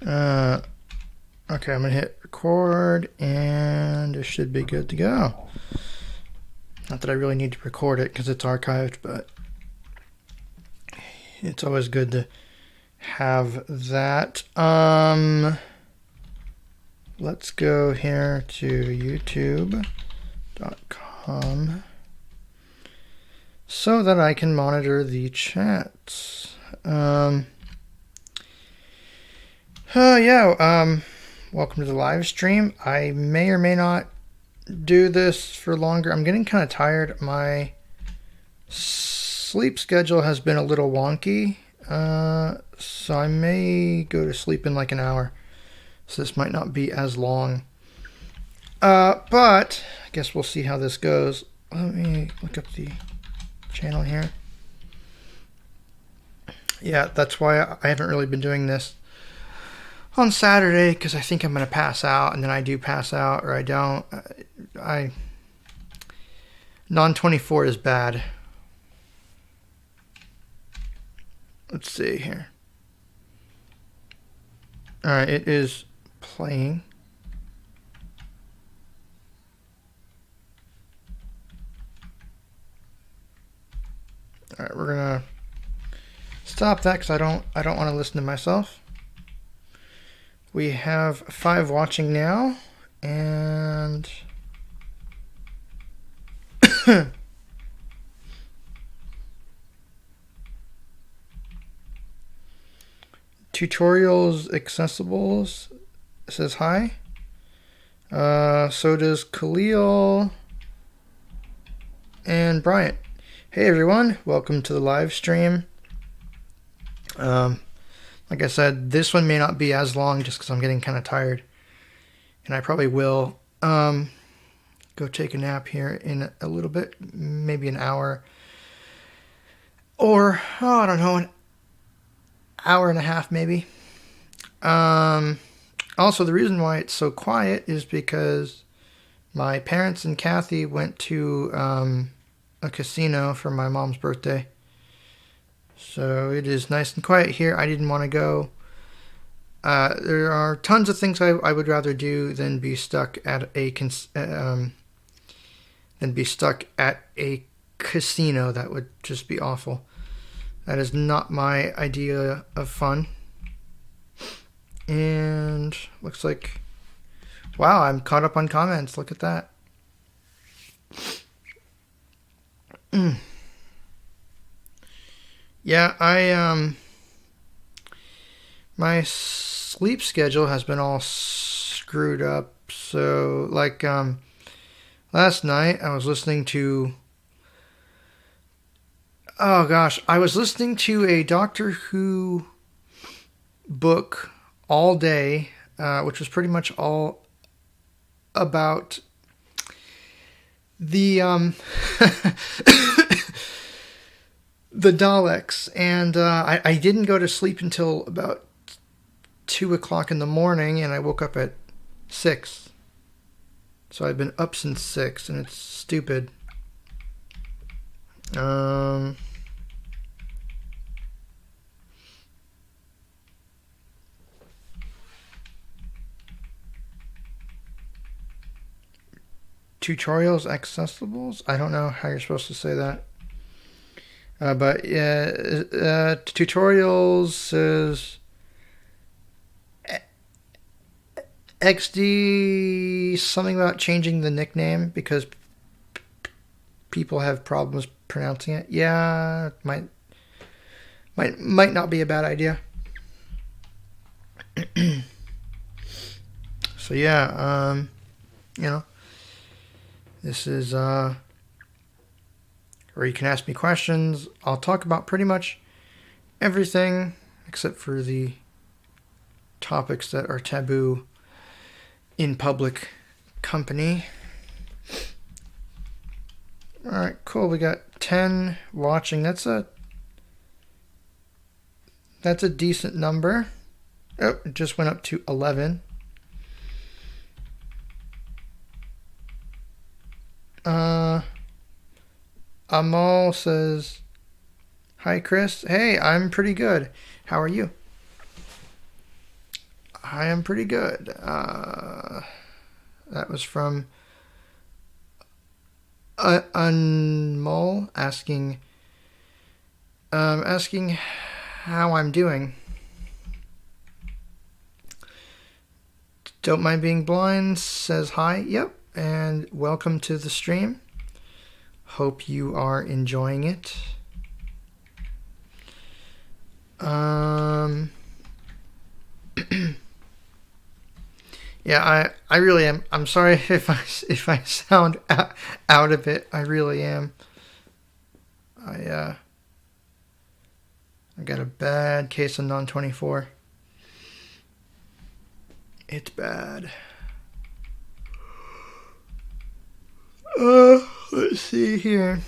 Uh, okay, I'm gonna hit record, and it should be good to go. Not that I really need to record it because it's archived, but it's always good to have that. Let's go here to youtube.com so that I can monitor the chats. Welcome to the live stream. I may or may not do this for longer. I'm getting kind of tired. My sleep schedule has been a little wonky, so I may go to sleep in like an hour. So this might not be as long. But I guess we'll see how this goes. Let me look up the channel here. Yeah, that's why I haven't really been doing this on Saturday, because I think I'm going to pass out, and then I do pass out, or I don't. Non-24 is bad. Let's see here. Alright, it is playing. Alright, we're gonna stop that because I don't want to listen to myself. We have 5 watching now, and Tutorials Accessibles says hi. So does Khalil and Bryant. Hey everyone, welcome to the live stream. Like I said, this one may not be as long just because I'm getting kind of tired. And I probably will go take a nap here in a little bit, maybe an hour. Or, I don't know, an hour and a half maybe. Also, the reason why it's so quiet is because my parents and Kathy went to a casino for my mom's birthday. So it is nice and quiet here. I didn't want to go. There are tons of things I would rather do than be stuck at a casino. That would just be awful. That is not my idea of fun. And looks like, wow, I'm caught up on comments. Look at that. Yeah, my sleep schedule has been all screwed up. So, like, last night I was listening to, I was listening to a Doctor Who book all day, which was pretty much all about the the Daleks, and I didn't go to sleep until about 2 o'clock in the morning, and I woke up at 6. So I've been up since 6, and it's stupid. Tutorials accessibles? I don't know how you're supposed to say that. But yeah, tutorials is XD something about changing the nickname because people have problems pronouncing it. Yeah, might not be a bad idea. So yeah, this is where you can ask me questions. I'll talk about pretty much everything except for the topics that are taboo in public company. Alright, cool. We got 10 watching. That's a decent number. Oh, it just went up to 11. Amal says, hi Chris. Hey, I'm pretty good. How are you? I am pretty good. That was from Unmol asking how I'm doing. Don't Mind Being Blind says hi. Yep, and welcome to the stream. Hope you are enjoying it. Yeah, I really am. I'm sorry if I sound out of it. I really am. I got a bad case of non-24. It's bad. Let's see here.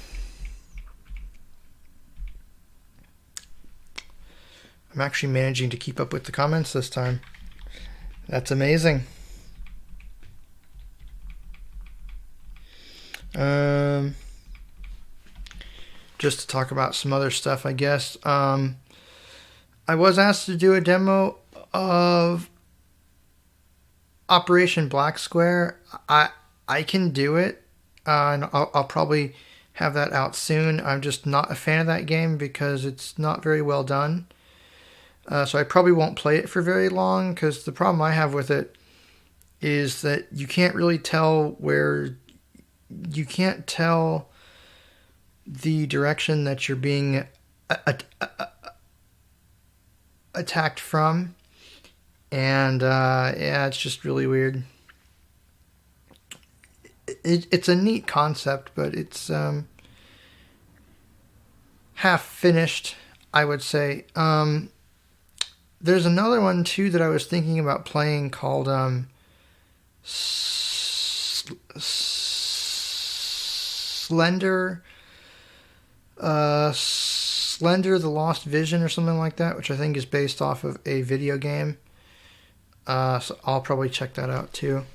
I'm actually managing to keep up with the comments this time. That's amazing. Just to talk about some other stuff, I guess. I was asked to do a demo of Operation Black Square. I can do it, and I'll probably have that out soon. I'm just not a fan of that game because it's not very well done. So I probably won't play it for very long, because the problem I have with it is that you can't really tell you can't tell the direction that you're being attacked from. And yeah, it's just really weird. It's a neat concept, but it's half finished, I would say. There's another one too that I was thinking about playing called Slender the Lost Vision or something like that, which I think is based off of a video game. So I'll probably check that out too.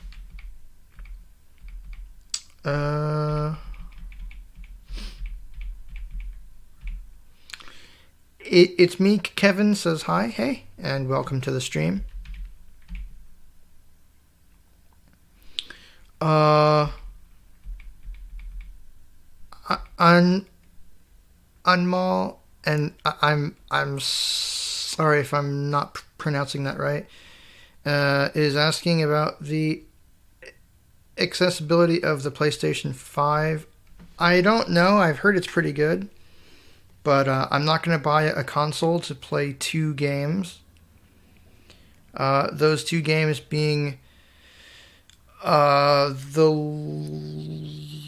It's me, Kevin says hi, hey, and welcome to the stream. Unmal, and I'm sorry if I'm not pronouncing that right, is asking about the accessibility of the PlayStation 5. I don't know. I've heard it's pretty good, but I'm not going to buy a console to play two games. Those two games being The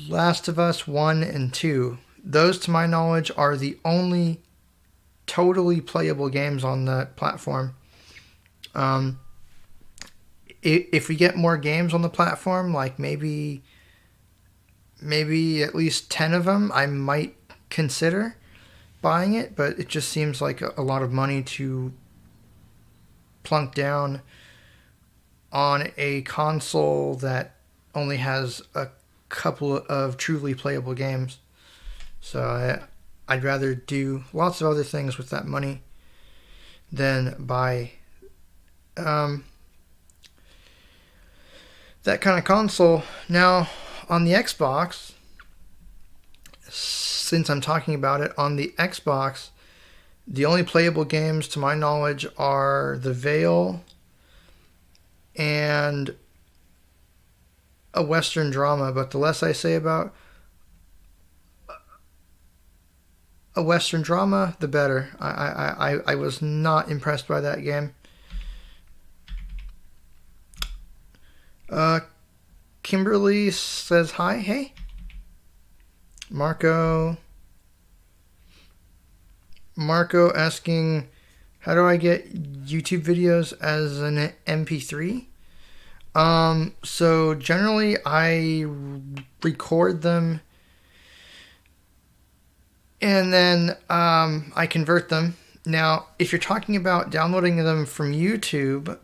Last of Us 1 and 2. Those, to my knowledge, are the only totally playable games on the platform. If we get more games on the platform, like maybe at least 10 of them, I might consider buying it, but it just seems like a lot of money to plunk down on a console that only has a couple of truly playable games. So I'd rather do lots of other things with that money than buy that kind of console. Now, on the Xbox, since I'm talking about it, on the Xbox, the only playable games to my knowledge are The Veil and a Western drama, but the less I say about a Western drama, the better. I was not impressed by that game. Kimberly says hi, hey. Marco asking, how do I get YouTube videos as an MP3? So generally I record them and then I convert them. Now, if you're talking about downloading them from YouTube,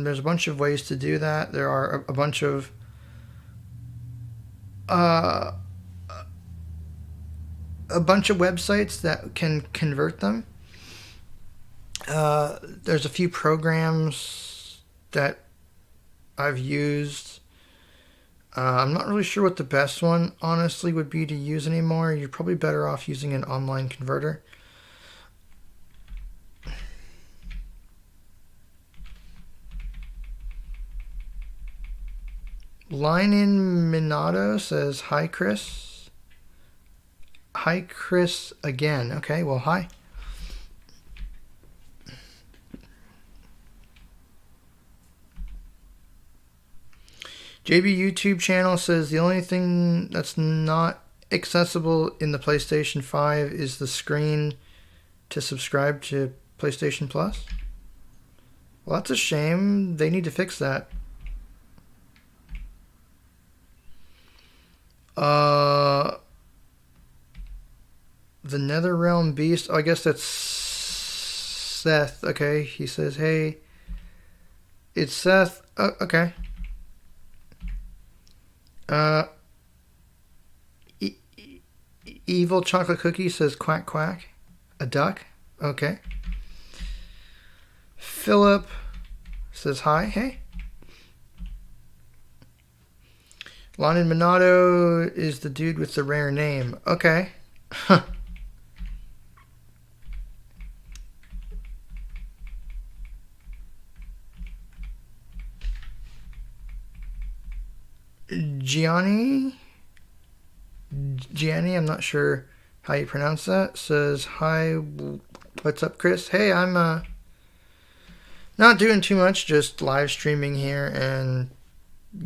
there's a bunch of ways to do that. There are a bunch of websites that can convert them. There's a few programs that I've used. I'm not really sure what the best one, honestly, would be to use anymore. You're probably better off using an online converter. Line in Minato says, hi, Chris. Hi, Chris, again. Okay, well, hi. JB YouTube channel says the only thing that's not accessible in the PlayStation 5 is the screen to subscribe to PlayStation Plus. Well, that's a shame. They need to fix that. The Netherrealm Beast. Oh, I guess that's Seth. Okay, he says, hey, it's Seth. Oh, okay. Evil Chocolate Cookie says quack quack. A duck? Okay. Philip says hi. Hey. Lonin Minato is the dude with the rare name. Okay. Huh. Gianni, I'm not sure how you pronounce that, says, hi, what's up, Chris? Hey, I'm not doing too much, just live streaming here and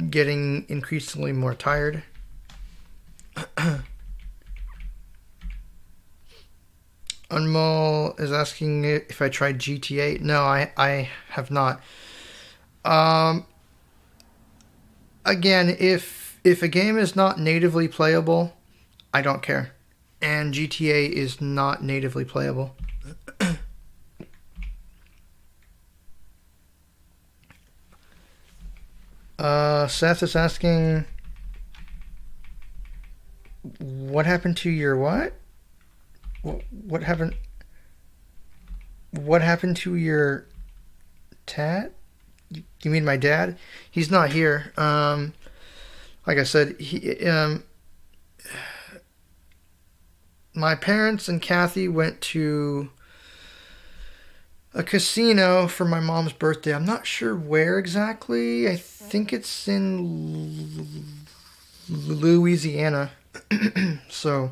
getting increasingly more tired. Unmol is asking if I tried GTA. No, I have not. Again, if a game is not natively playable, I don't care. And GTA is not natively playable. Seth is asking, what happened to your what? What happened? What happened to your tat? You mean my dad? He's not here. Like I said, my parents and Kathy went to a casino for my mom's birthday. I'm not sure where exactly. I think it's in Louisiana. So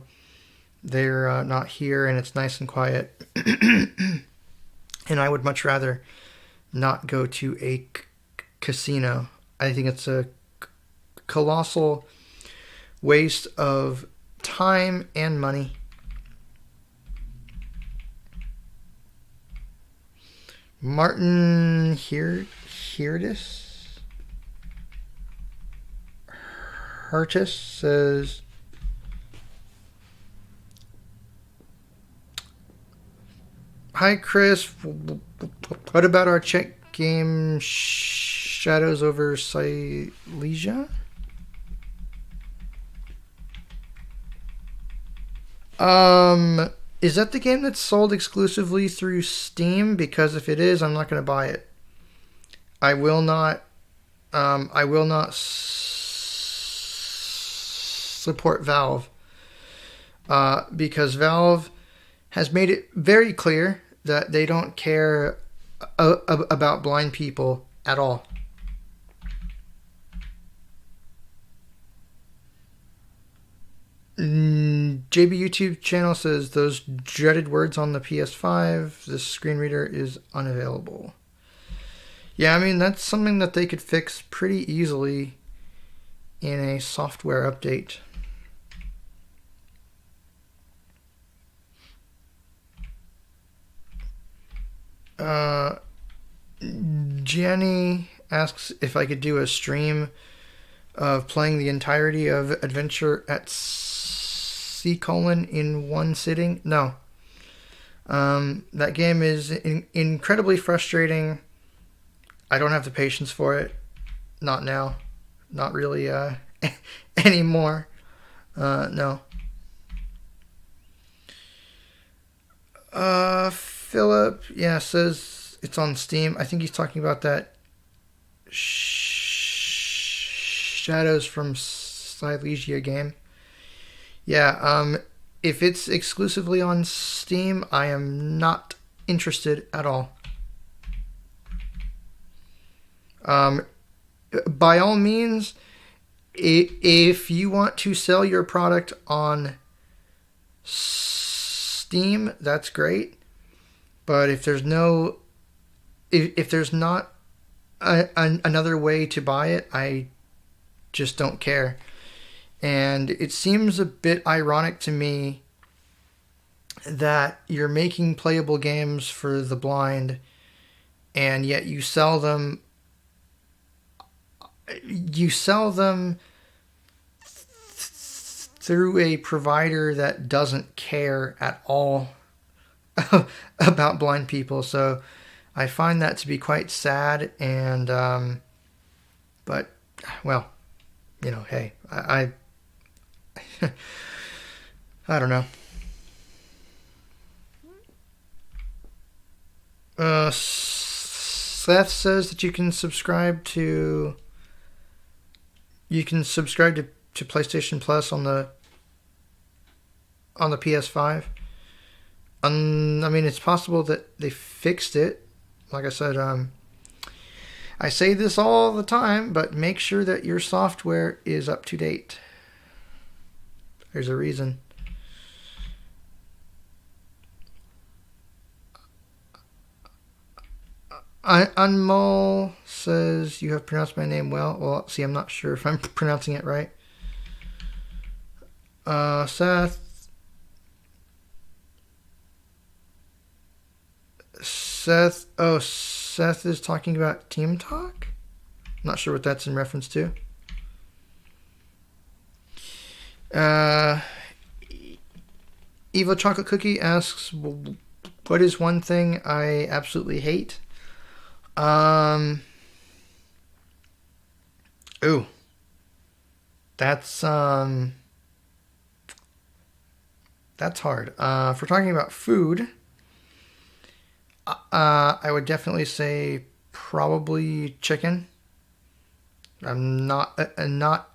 they're not here, and it's nice and quiet. And I would much rather not go to a casino. I think it's a colossal waste of time and money. Martin Hurtis says, hi, Chris. What about our Czech game Shadows over Silesia? Is that the game that's sold exclusively through Steam? Because if it is, I'm not going to buy it. I will not support Valve. Because Valve has made it very clear that they don't care about blind people at all. JB YouTube channel says those dreaded words on the PS5, the screen reader is unavailable. Yeah, I mean, that's something that they could fix pretty easily in a software update. Jenny asks if I could do a stream of playing the entirety of Adventure at C: in one sitting. No. That game is incredibly frustrating. I don't have the patience for it. Not now. Not really anymore. No. Philip, yeah, says it's on Steam. I think he's talking about that Shadows from Silesia game. Yeah, if it's exclusively on Steam, I am not interested at all. By all means, if you want to sell your product on Steam, that's great. But if there's no, if there's not another way to buy it, I just don't care. And it seems a bit ironic to me that you're making playable games for the blind, and yet you sell them through a provider that doesn't care at all about blind people. So I find that to be quite sad. And but well, hey, I I don't know. Seth says that you can subscribe to PlayStation Plus on the PS5. I mean, it's possible that they fixed it. Like I said, I say this all the time, but make sure that your software is up to date. There's a reason. Anmol says, you have pronounced my name well. Well, see, I'm not sure if I'm pronouncing it right. Seth is talking about Team Talk? Not sure what that's in reference to. Evil Chocolate Cookie asks, what is one thing I absolutely hate? Ooh. That's hard. If we're talking about food, I would definitely say probably chicken. I'm not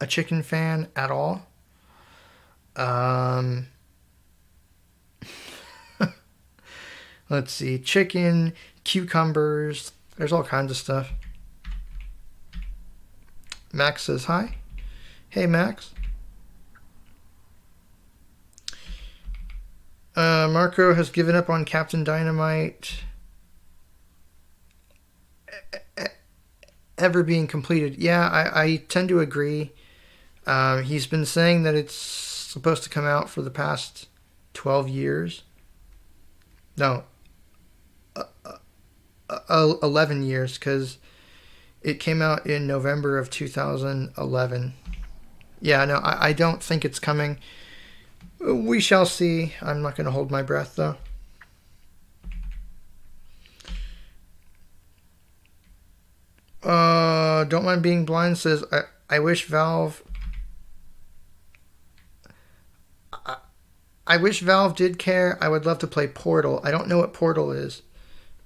a chicken fan at all. Let's see, chicken, cucumbers, there's all kinds of stuff. Max says hi. Hey, Max. Marco has given up on Captain Dynamite ever being completed. Yeah, I tend to agree. He's been saying that it's supposed to come out for the past 12 years. No, 11 years, because it came out in November of 2011. Yeah, no, I don't think it's coming. We shall see. I'm not going to hold my breath, though. Don't Mind Being Blind says, I wish Valve... I wish Valve did care. I would love to play Portal. I don't know what Portal is.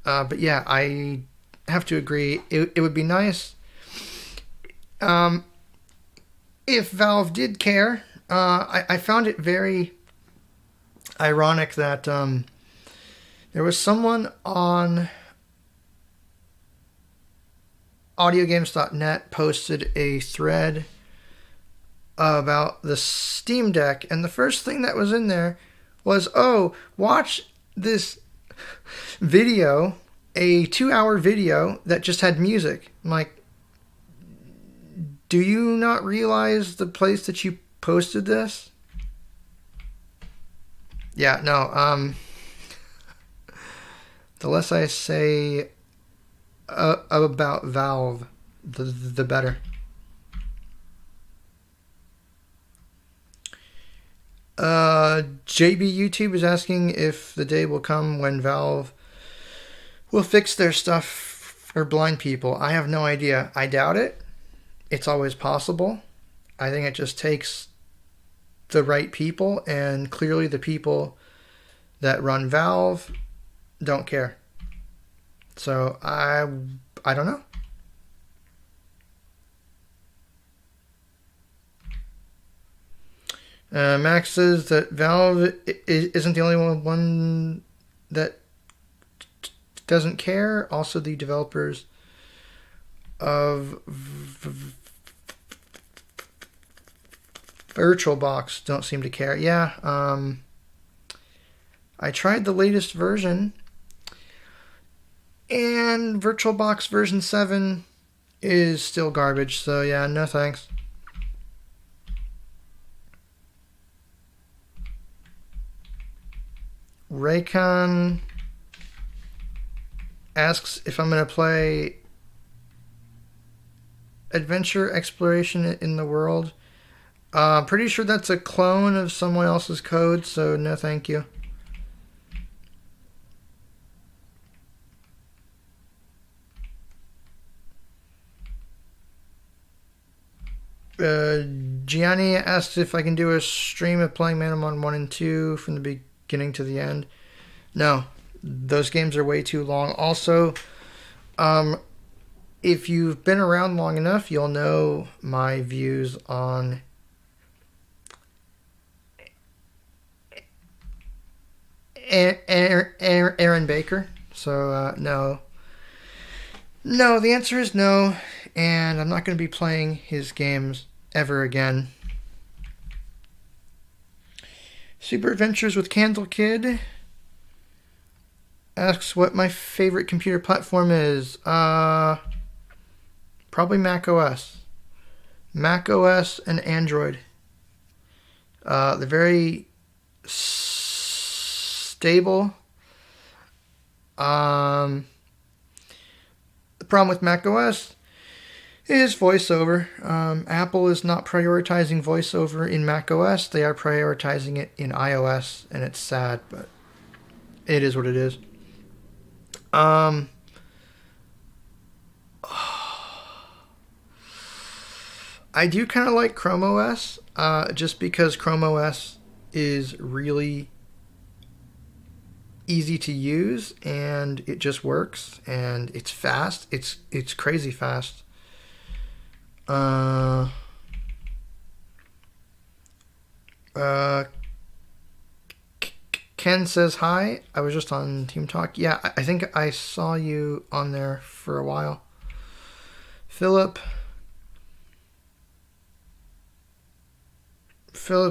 But yeah, I have to agree. It would be nice if Valve did care. I found it very ironic that there was someone on audiogames.net posted a thread about the Steam Deck, and the first thing that was in there was, oh, watch this video, a 2-hour video that just had music. I'm like, do you not realize the place that you posted this? Yeah, no, the less I say about Valve, the better. JB YouTube is asking if the day will come when Valve will fix their stuff for blind people. I have no idea. I doubt it. It's always possible. I think it just takes the right people, and clearly the people that run Valve don't care. So I don't know. Max says that Valve isn't the only one that doesn't care. Also, the developers of VirtualBox don't seem to care. Yeah, I tried the latest version, and VirtualBox version 7 is still garbage, so yeah, no thanks. Raycon asks if I'm going to play Adventure Exploration in the World. Pretty sure that's a clone of someone else's code, so no thank you. Gianni asked if I can do a stream of playing Manamon 1 and 2 from the beginning to the end. No, those games are way too long. Also, if you've been around long enough, you'll know my views on Aaron Baker. So, no. No, the answer is no, and I'm not going to be playing his games ever again. Super Adventures with Candle Kid asks what my favorite computer platform is. Probably Mac OS. Mac OS and Android. They're very stable. The problem with Mac OS is voiceover. Apple is not prioritizing voiceover in Mac OS. They are prioritizing it in iOS, and it's sad, but it is what it is. I do kind of like Chrome OS, just because Chrome OS is really easy to use, and it just works, and it's fast. It's crazy fast. Ken says hi. I was just on Team Talk. Yeah, I think I saw you on there for a while. Philip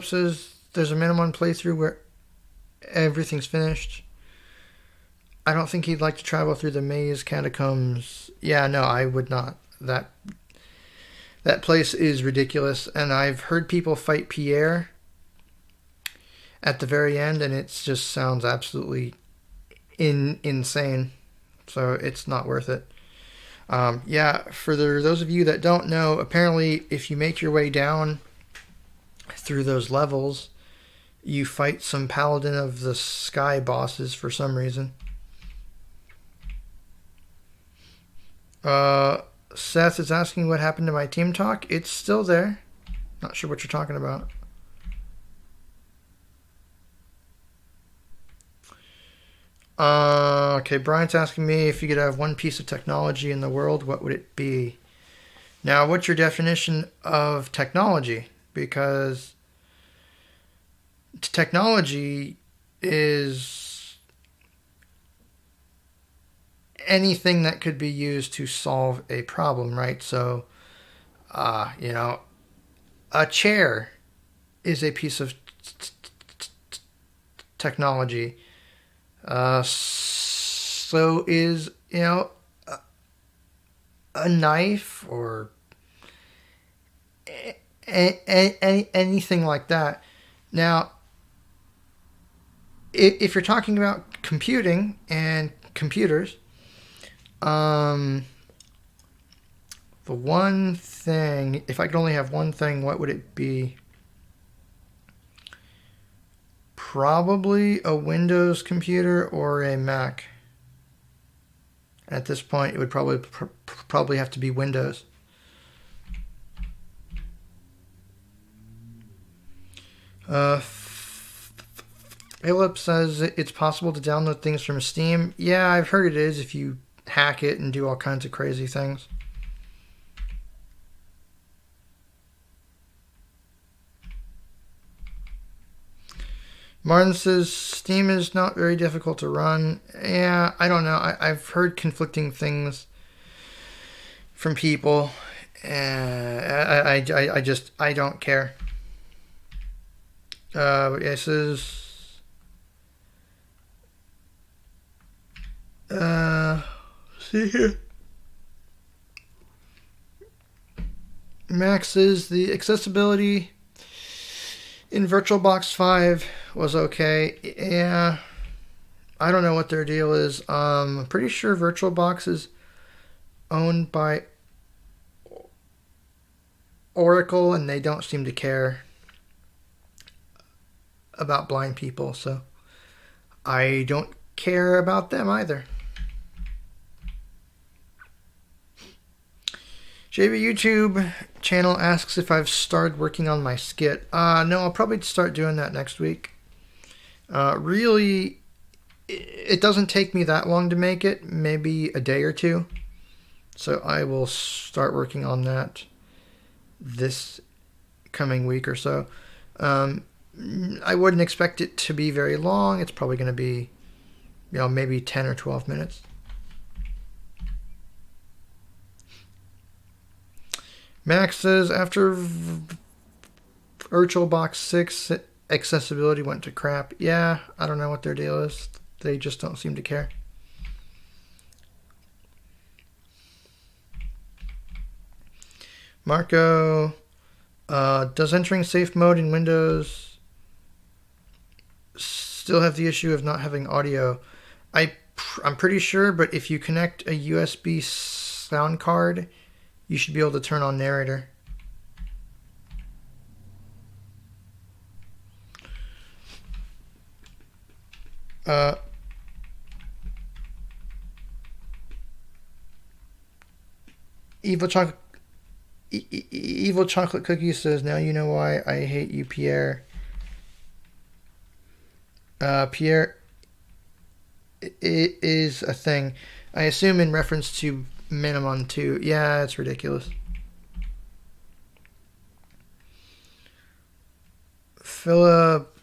says there's a minimum playthrough where everything's finished. I don't think he'd like to travel through the maze catacombs. Yeah, no, I would not. That place is ridiculous, and I've heard people fight Pierre at the very end, and it just sounds absolutely insane. So it's not worth it. Yeah, for those of you that don't know, apparently if you make your way down through those levels, you fight some Paladin of the Sky bosses for some reason. Seth is asking what happened to my Team Talk. It's still there. Not sure what you're talking about. Okay, Brian's asking me if you could have one piece of technology in the world, what would it be? Now, what's your definition of technology? Because technology is anything that could be used to solve a problem, right? So, a chair is a piece of technology. So is, a knife or anything like that. Now, if you're talking about computing and computers, the one thing, if I could only have one thing, what would it be? Probably a Windows computer or a Mac. At this point, it would probably have to be Windows. Philip says it's possible to download things from Steam. Yeah, I've heard it is if you hack it and do all kinds of crazy things. Martin says Steam is not very difficult to run. Yeah, I don't know. I've heard conflicting things from people. I don't care. This is see here. Max says the accessibility in VirtualBox 5 was okay. Yeah, I don't know what their deal is. I'm pretty sure VirtualBox is owned by Oracle, and they don't seem to care about blind people, so I don't care about them either. JB YouTube channel asks if I've started working on my skit. No, I'll probably start doing that next week. Really, it doesn't take me that long to make it, maybe a day or two. So I will start working on that this coming week or so. I wouldn't expect it to be very long. It's probably going to be, maybe 10 or 12 minutes. Max says after VirtualBox 6, accessibility went to crap. Yeah, I don't know what their deal is. They just don't seem to care. Marco, does entering safe mode in Windows still have the issue of not having audio? I'm pretty sure, but if you connect a USB sound card, you should be able to turn on narrator. Evil Chocolate Cookie says, now you know why I hate you, Pierre. Pierre, it is a thing. I assume in reference to Minimum 2. Yeah, it's ridiculous. Philip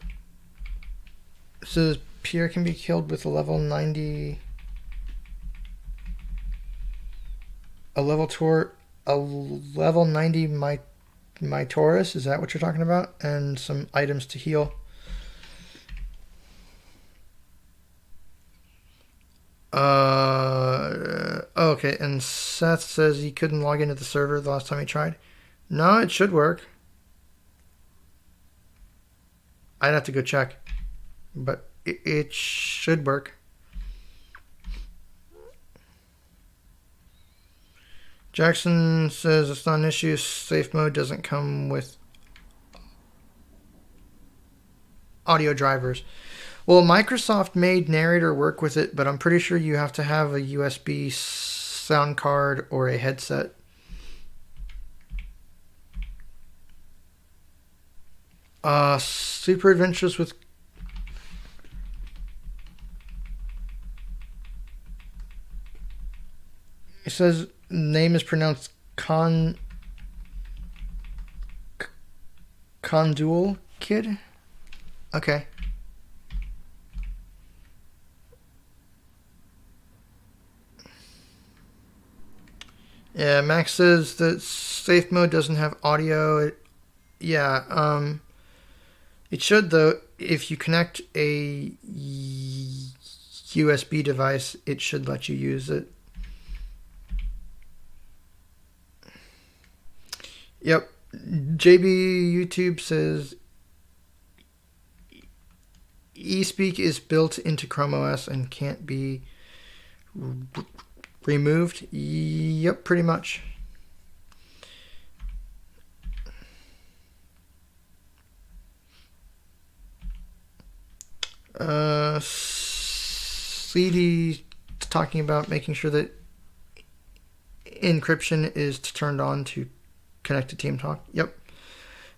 says Pierre can be killed with a level 90. A level 90 my Taurus. Is that what you're talking about? And some items to heal. Okay, and Seth says he couldn't log into the server the last time he tried. No, it should work. I'd have to go check, but it should work. Jackson says it's not an issue. Safe mode doesn't come with audio drivers. Well, Microsoft made Narrator work with it, but I'm pretty sure you have to have a USB sound card or a headset. Super Adventures with... It says name is pronounced Condual Kid? Okay. Yeah, Max says that safe mode doesn't have audio. It should, though. If you connect a USB device, it should let you use it. Yep. JB YouTube says eSpeak is built into Chrome OS and can't be removed. Yep, pretty much. CD talking about making sure that encryption is turned on to connect to TeamTalk. Yep,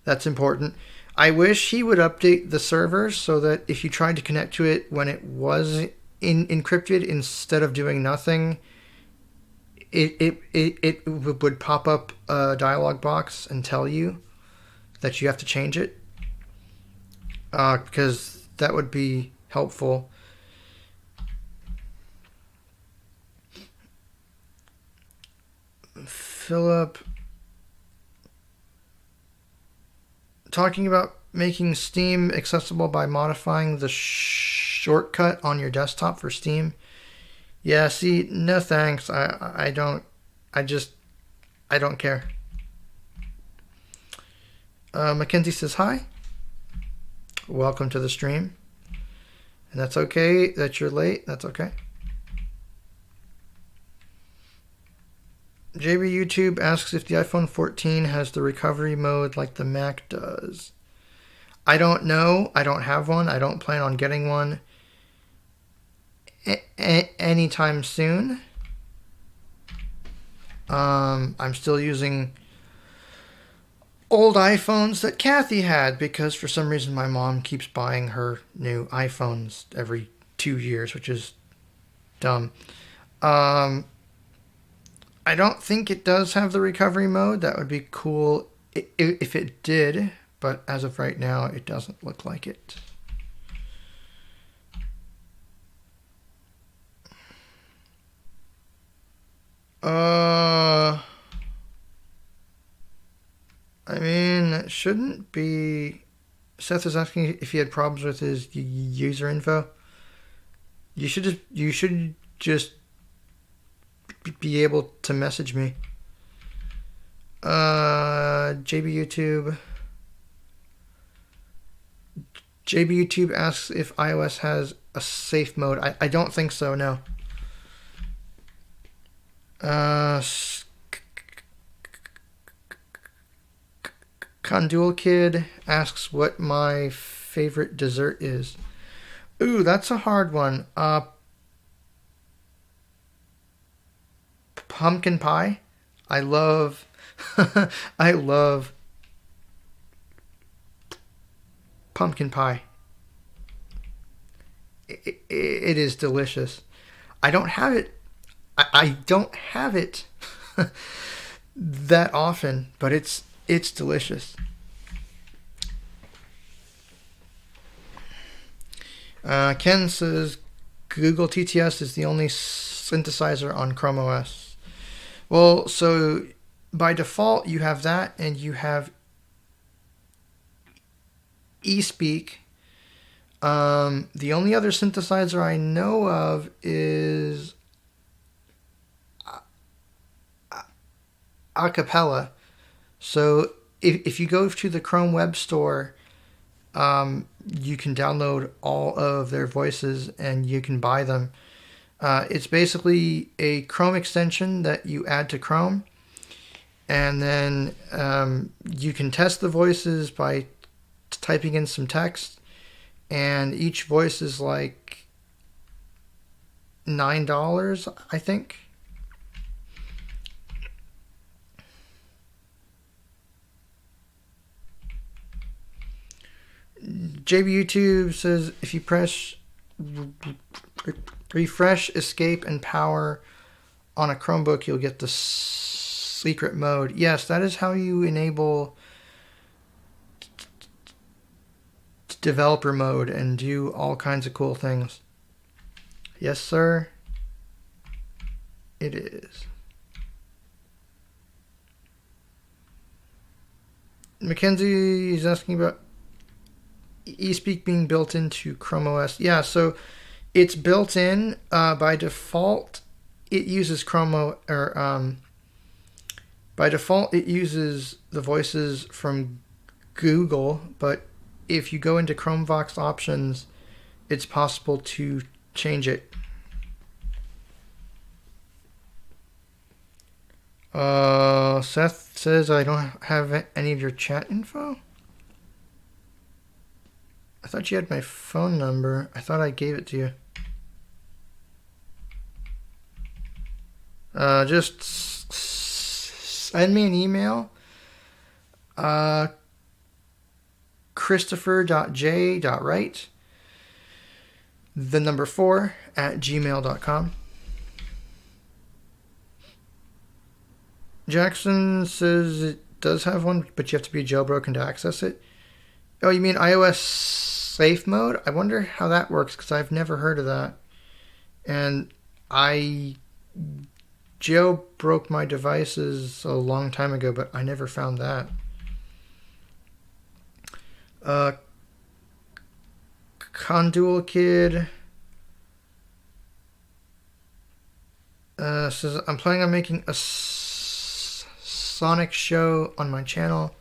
that's important. I wish he would update the server so that if you tried to connect to it when it was encrypted, instead of doing nothing, it would pop up a dialog box and tell you that you have to change it. Because that would be helpful. Philip, talking about making Steam accessible by modifying the shortcut on your desktop for Steam. Yeah, see, no thanks. I don't care. Mackenzie says hi. Welcome to the stream. And that's okay that you're late. That's okay. JB YouTube asks if the iPhone 14 has the recovery mode like the Mac does. I don't know. I don't have one. I don't plan on getting one anytime soon. I'm still using old iPhones that Kathy had because for some reason my mom keeps buying her new iPhones every 2 years, which is dumb. I don't think it does have the recovery mode. That would be cool if it did, but as of right now, it doesn't look like it. I mean, it shouldn't be. Seth is asking if he had problems with his user info. You should just be able to message me. JB YouTube asks if iOS has a safe mode. I don't think so, no. Condual Kid asks what my favorite dessert is. Ooh, that's a hard one. Pumpkin pie. I love I love pumpkin pie. It is delicious. I don't have it that often, but it's delicious. Ken says Google TTS is the only synthesizer on Chrome OS. Well, so by default you have that, and you have eSpeak. The only other synthesizer I know of is Acapella. So if you go to the Chrome Web Store, you can download all of their voices and you can buy them. It's basically a Chrome extension that you add to Chrome, and then you can test the voices by typing in some text, and each voice is like $9, I think. JB YouTube says if you press refresh, escape, and power on a Chromebook, you'll get the secret mode. Yes, that is how you enable developer mode and do all kinds of cool things. Yes, sir. It is. Mackenzie is asking about eSpeak being built into Chrome OS. Yeah, so it's built in by default. It uses by default it uses the voices from Google, but if you go into Chromevox options, it's possible to change it. Seth says I don't have any of your chat info. I thought you had my phone number. I thought I gave it to you. Just send me an email. Christopher.j.wright, the number 4 at gmail.com. Jackson says it does have one, but you have to be jailbroken to access it. Oh, you mean iOS safe mode. I wonder how that works because I've never heard of that. And Joe broke my devices a long time ago, but I never found that. Condual Kid says, I'm planning on making a Sonic show on my channel.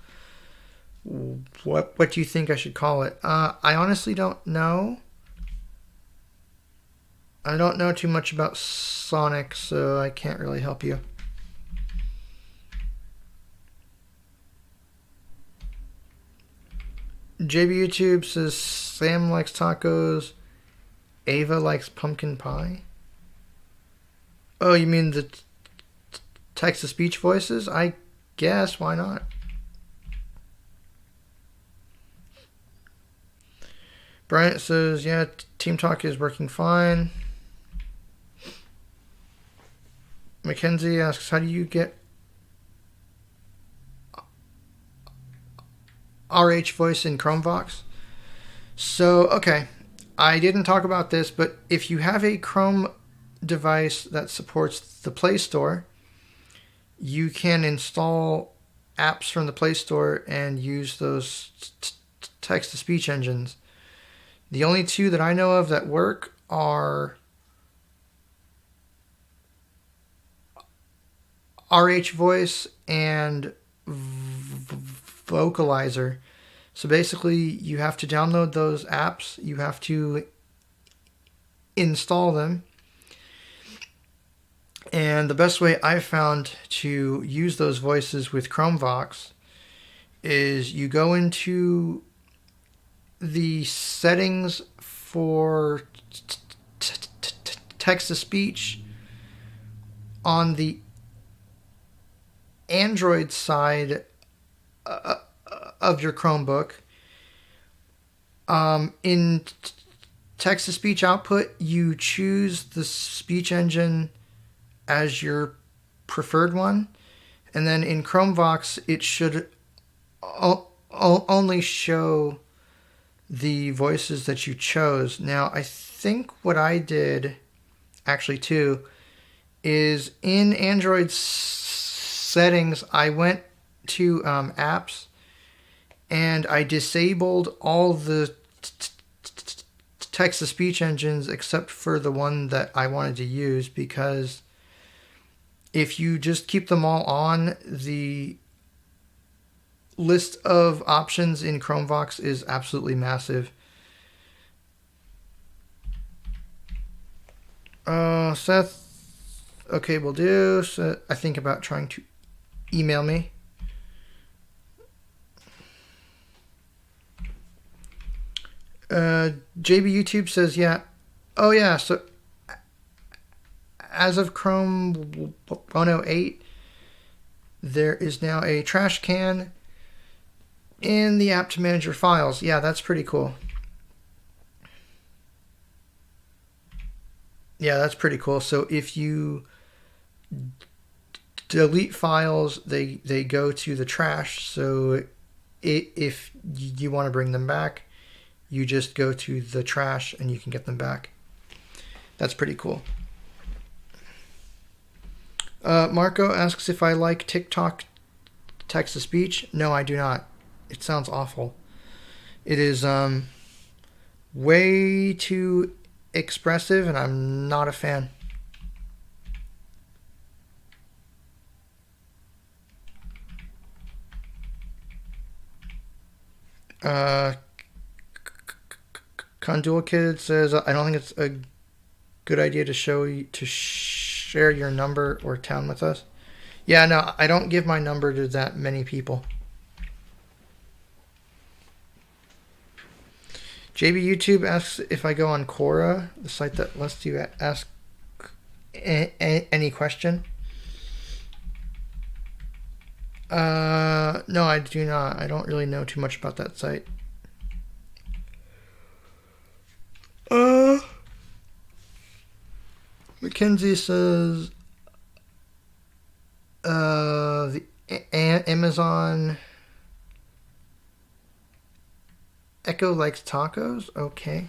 What do you think I should call it? I honestly don't know. I don't know too much about Sonic, so I can't really help you. JB YouTube says Sam likes tacos, Ava likes pumpkin pie. Oh, you mean the text-to-speech voices? I guess, why not? Bryant says, yeah, Team Talk is working fine. Mackenzie asks, how do you get RH voice in Chromevox? So, okay, I didn't talk about this, but if you have a Chrome device that supports the Play Store, you can install apps from the Play Store and use those text-to-speech engines. The only two that I know of that work are RH Voice and Vocalizer. So basically, you have to download those apps, you have to install them, and the best way I've found to use those voices with Chromevox is you go into the settings for text-to-speech on the Android side of your Chromebook. In text-to-speech output, you choose the speech engine as your preferred one, and then in Chromevox, it should only show the voices that you chose. Now, I think what I did, actually too, is in Android settings, I went to apps, and I disabled all the text-to-speech engines except for the one that I wanted to use, because if you just keep them all on, the list of options in Chromevox is absolutely massive. Seth, okay, will do. So I think about trying to email me. JB YouTube says, yeah. Oh, yeah, so as of Chrome 108, there is now a trash can in the app to manage your files. Yeah, that's pretty cool. Yeah, that's pretty cool. So if you delete files, they go to the trash. So if you want to bring them back, you just go to the trash and you can get them back. That's pretty cool. Marco asks if I like TikTok text-to-speech. No, I do not. It sounds awful. It is way too expressive, and I'm not a fan. Condual Kid says, I don't think it's a good idea to share your number or town with us. Yeah, no, I don't give my number to that many people. JB YouTube asks if I go on Quora, the site that lets you ask any question. No, I do not. I don't really know too much about that site. Mackenzie says the Amazon Echo likes tacos. Okay.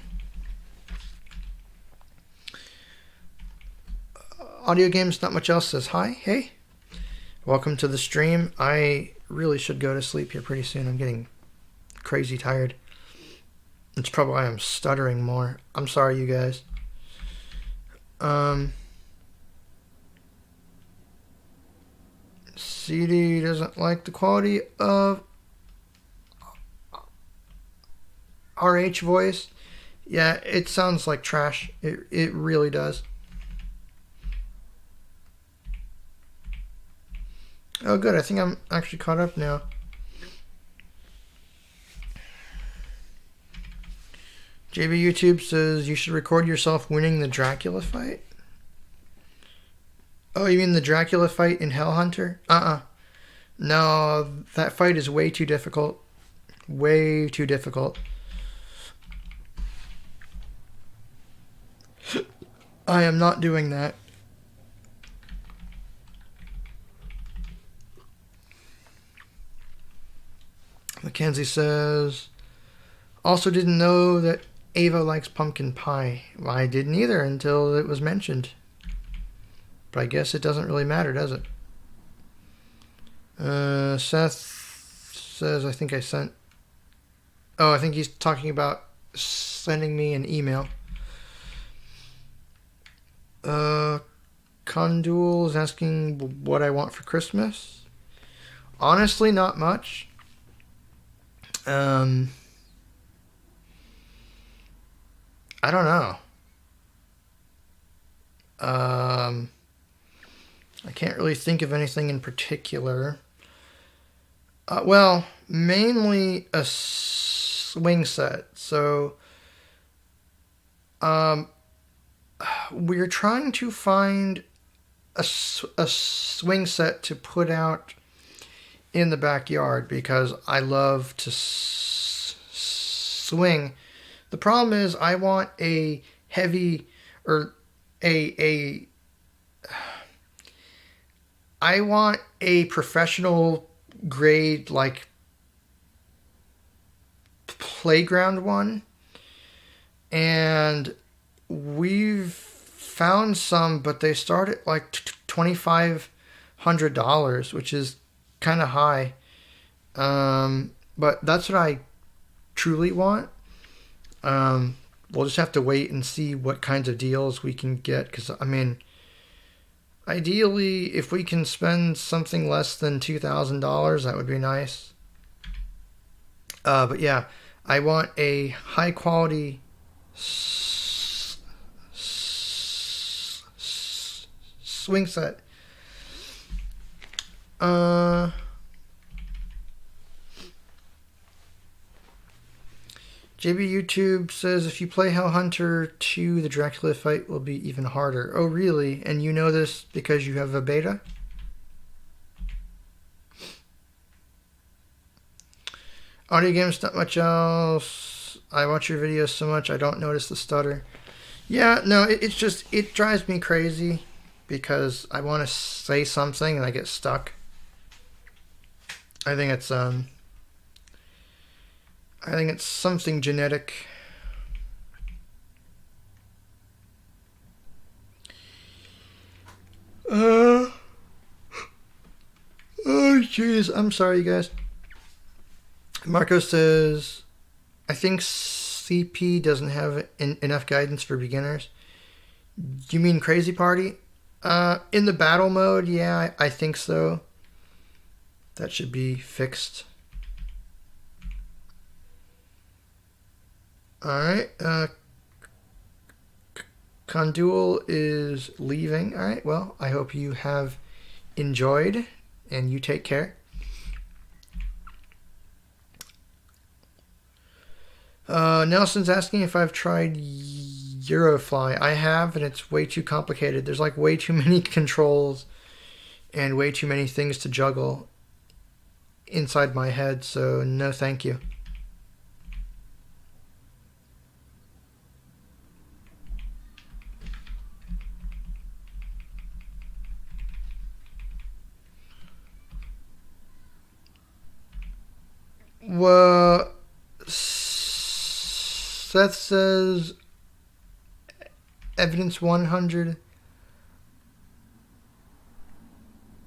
Audio games, not much else says hi. Hey. Welcome to the stream. I really should go to sleep here pretty soon. I'm getting crazy tired. It's probably why I'm stuttering more. I'm sorry, you guys. CD doesn't like the quality of RH voice. Yeah, it sounds like trash. It really does. Oh, good. I think I'm actually caught up now. JB YouTube says you should record yourself winning the Dracula fight. Oh, you mean the Dracula fight in Hellhunter? No, that fight is way too difficult. Way too difficult. I am not doing that. Mackenzie says, also didn't know that Ava likes pumpkin pie. Well, I didn't either until it was mentioned. But I guess it doesn't really matter, does it? Seth says, I think I sent... Oh, I think he's talking about sending me an email. Condul is asking what I want for Christmas. Honestly, not much. I don't know. I can't really think of anything in particular. Well, mainly a swing set. So, we're trying to find a swing set to put out in the backyard because I love to swing. The problem is I want a heavy or I want a professional grade like playground one, and we've found some, but they start at like $2,500, which is kind of high. But that's what I truly want. We'll just have to wait and see what kinds of deals we can get, because I mean, ideally, if we can spend something less than $2,000, that would be nice. But yeah, I want a high quality swing set. JB YouTube says if you play Hellhunter 2, the Dracula fight will be even harder. Oh, really? And you know this because you have a beta? Audio games, not much else. I watch your videos so much I don't notice the stutter. Yeah, no, it's just, it drives me crazy because I want to say something and I get stuck. I think it's something genetic. Oh jeez, I'm sorry, you guys. Marco says, I think CP doesn't have enough guidance for beginners. Do you mean Crazy Party? In the battle mode, yeah, I think so. That should be fixed. Alright, Condul is leaving. Alright, well, I hope you have enjoyed, and you take care. Nelson's asking if I've tried Eurofly. I have, and it's way too complicated. There's like way too many controls and way too many things to juggle inside my head, so no thank you. Well, Seth says Evidence 100.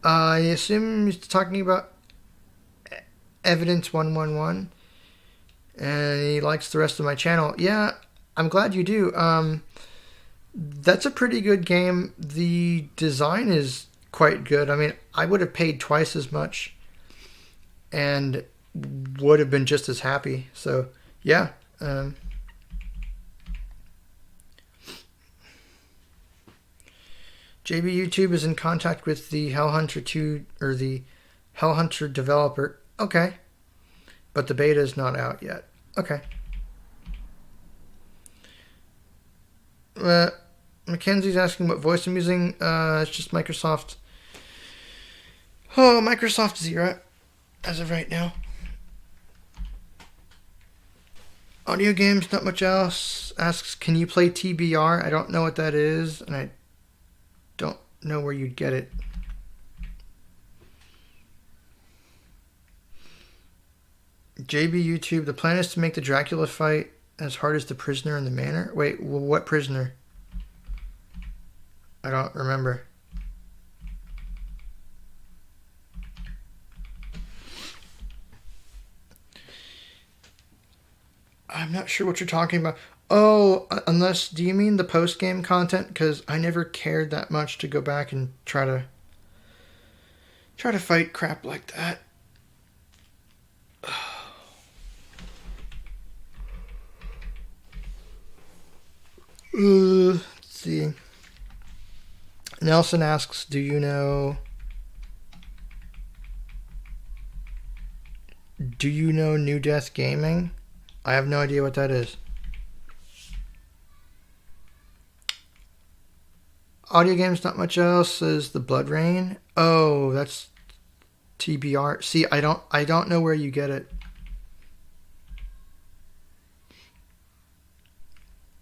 I assume he's talking about Evidence 111. And he likes the rest of my channel. Yeah, I'm glad you do. That's a pretty good game. The design is quite good. I mean, I would have paid twice as much and would have been just as happy. So, yeah. JB YouTube is in contact with the Hellhunter 2 or the Hellhunter developer. Okay. But the beta is not out yet. Okay. Mackenzie's asking what voice I'm using. It's just Microsoft. Oh, Microsoft Zero as of right now. Audio games, not much else. Asks, can you play TBR? I don't know what that is, and I don't know where you'd get it. JB YouTube, the plan is to make the Dracula fight as hard as the prisoner in the manor. Wait, what prisoner? I don't remember. I'm not sure what you're talking about. Oh, unless, do you mean the post-game content? Because I never cared that much to go back and try to fight crap like that. Let's see. Nelson asks, do you know New Death Gaming? I have no idea what that is. Audio games, not much else. Is the Blood Rain? Oh, that's TBR. See, I don't know where you get it.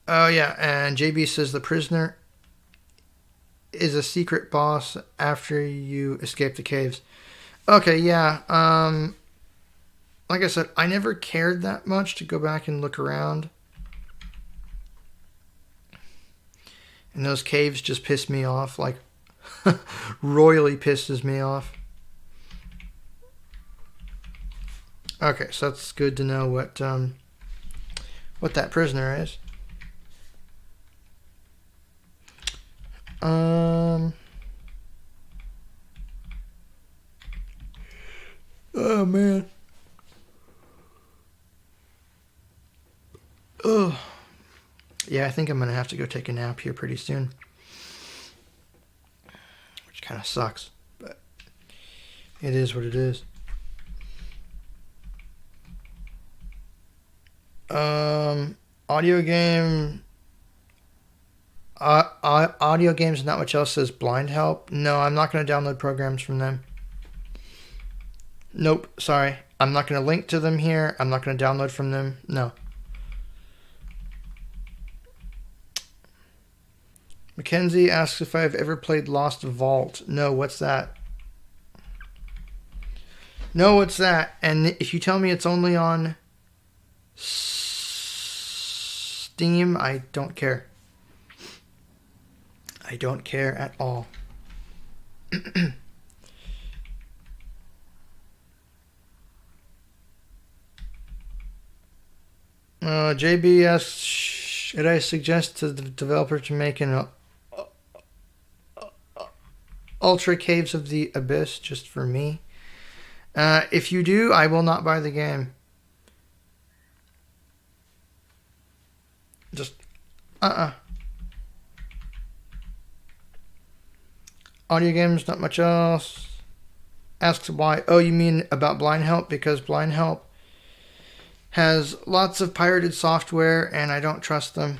Oh yeah, and JB says the prisoner is a secret boss after you escape the caves. Okay, yeah. Like I said, I never cared that much to go back and look around. And those caves just piss me off, like royally pisses me off. Okay, so that's good to know what that prisoner is. Oh man. Oh. Yeah, I think I'm gonna have to go take a nap here pretty soon. Which kind of sucks, but it is what it is. Audio game. Audio games, not much else, says Blind Help. No, I'm not going to download programs from them. Nope, sorry. I'm not going to link to them here. I'm not going to download from them. No. Mackenzie asks if I've ever played Lost Vault. No, what's that? No, what's that? And if you tell me it's only on Steam, I don't care. I don't care at all. JB asks, should I suggest to the developer to make an Ultra Caves of the Abyss just for me? If you do, I will not buy the game. Just, Audio games, not much else. Asks why. Oh, you mean about Blind Help? Because Blind Help has lots of pirated software and I don't trust them.